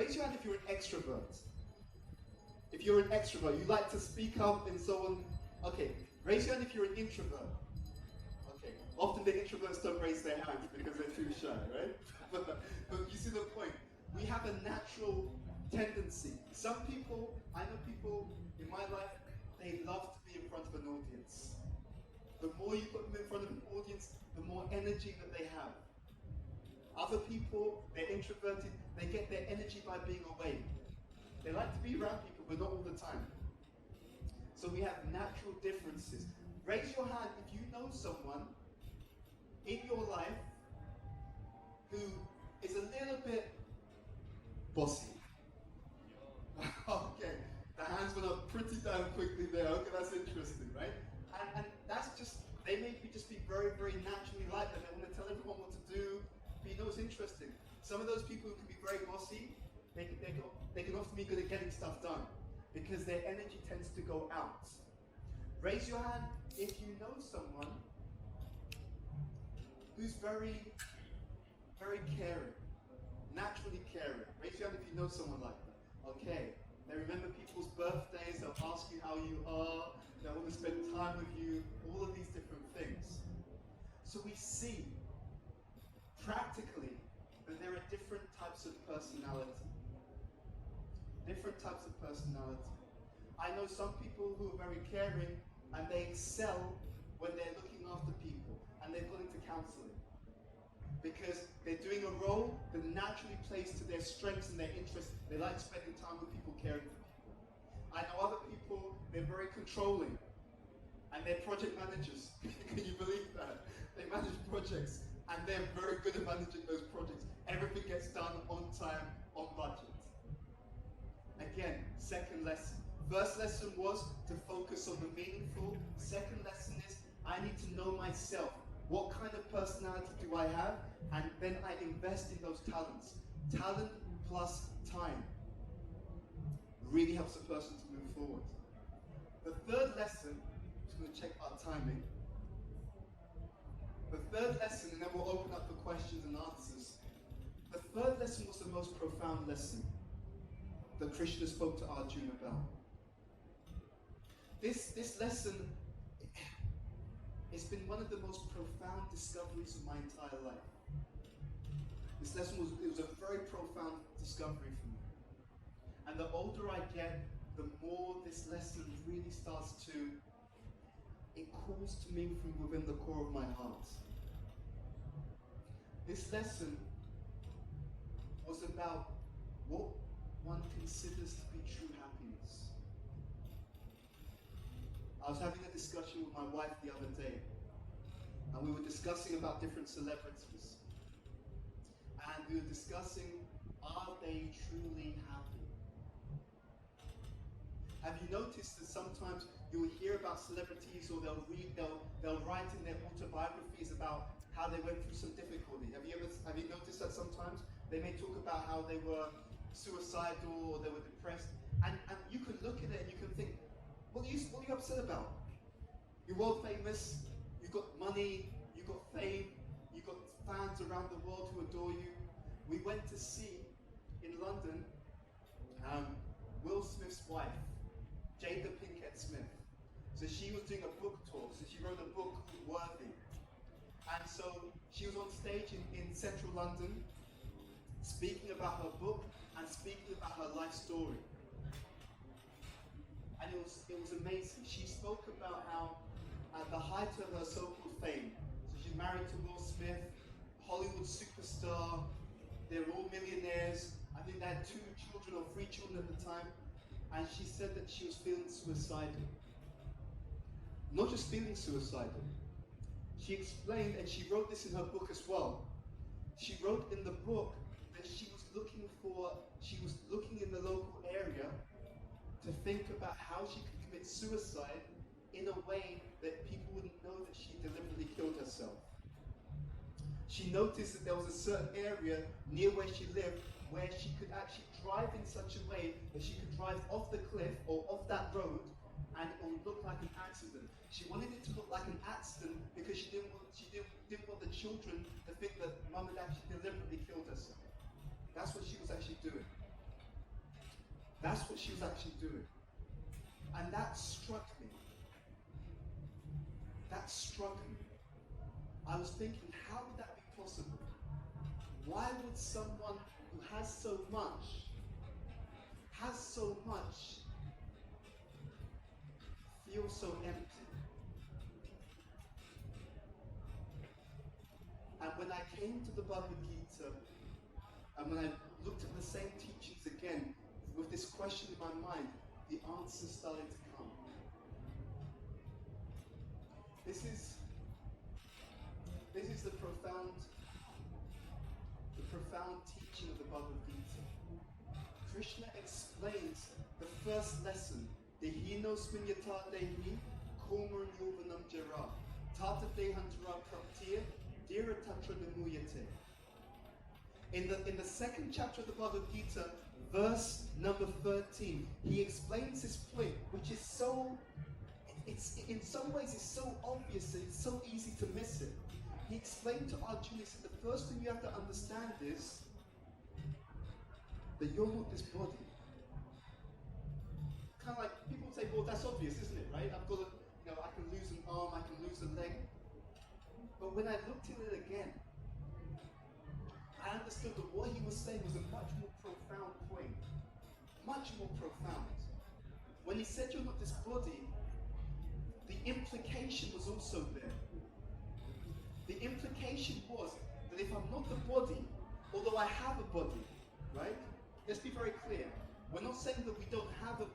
Raise your hand if you're an extrovert. If you're an extrovert, you like to speak up and so on. Okay, raise your hand if you're an introvert. Okay, often the introverts don't raise their hands because they're too shy, right? But you see the point. We have a natural tendency. Some people, I know people in my life, they love to be in front of an audience. The more you put them in front of an audience, the more energy that they have. Other people, they're introverted, they get their energy by being away. They like to be around people, but not all the time. So we have natural differences. Raise your hand if you know someone in your life who is a little bit bossy. Okay, the hands went up pretty damn quickly there. Okay, that's interesting, right? And that's just, they may just be very, very naturally like that. They want to tell everyone what to do. But you know what's interesting? Some of those people who can be very bossy, they can often be good at getting stuff done because their energy tends to go out. Raise your hand if you know someone who's very, very caring, naturally caring. Raise your hand if you know someone like that. Okay, they remember people's birthdays, they'll ask you how you are, they want to spend time with you, all of these different things. So we see, practically, that there are different types of personality. Different types of personality. I know some people who are very caring and they excel when they're looking after people and they've gone into counseling because they're doing a role that naturally plays to their strengths and their interests. They like spending time with people, caring for people. I know other people, they're very controlling and they're project managers. Can you believe that? They manage projects and they're very good at managing those projects. Everything gets done on time, on budget. Again, second lesson. First lesson was to focus on the meaningful. Second lesson is I need to know myself. What kind of personality do I have? And then I invest in those talents. Talent plus time really helps a person to move forward. The third lesson, I'm just going to check our timing. The third lesson, and then we'll open up for questions and answers. The third lesson was the most profound lesson that Krishna spoke to Arjuna about. This lesson, it's been one of the most profound discoveries of my entire life. This lesson was a very profound discovery for me. And the older I get, the more this lesson really starts to, it calls to me from within the core of my heart. This lesson was about what one considers to be true happiness. I was having a discussion with my wife the other day, and we were discussing about different celebrities. And we were discussing, are they truly happy? Have you noticed that sometimes you will hear about celebrities or they'll write in their autobiographies about how they went through some difficulty? Have you noticed that sometimes? They may talk about how they were suicidal or they were depressed, and you can look at it and you can think, what are you upset about? You're world famous, you've got money, you've got fame, you've got fans around the world who adore you. We went to see in London Will Smith's wife, Jada Pinkett Smith. So she was doing a book tour, so she wrote a book called Worthy. And so she was on stage in central London, speaking about her book and speaking about her life story. And it was amazing. She spoke about how at the height of her so-called fame, so she's married to Will Smith, Hollywood superstar, they're all millionaires. I think they had 2 children or 3 children at the time. And she said that she was feeling suicidal. Not just feeling suicidal. She explained, and she wrote this in her book as well. She wrote in the book that she was looking in the local area to think about how she could commit suicide in a way that people wouldn't know that she deliberately killed herself. She noticed that there was a certain area near where she lived where she could actually drive in such a way that she could drive off the cliff or off that road and it would look like an accident. She wanted it to look like an accident because she didn't want the children to think that mum had actually deliberately killed herself. That's what she was actually doing. That's what she was actually doing. And that struck me. That struck me. I was thinking, how would that be possible? Why would someone who has so much, feel so empty? And when I came to the Bhagavad Gita, and when I looked at the same teachings again, with this question in my mind, the answers started to come. This is the profound teaching of the Bhagavad Gita. Krishna explains the first lesson, Dehino sminyata dehi kumar yovanam jara tata dehantara praptir dira tatra namuyate. In the second chapter of the Bhagavad Gita, verse number 13, he explains this point, which is it's in some ways it's so obvious that it's so easy to miss it. He explained to Arjuna, he said, the first thing you have to understand is that you're not this body. Kind of like people say, well, that's obvious, isn't it, right? I've got I can lose an arm, I can lose a leg. But when I looked at it again, I understood that what he was saying was a much more profound point. Much more profound. When he said you're not this body, the implication was also there. The implication was that if I'm not the body, although I have a body, right? Let's be very clear. We're not saying that we don't have a body.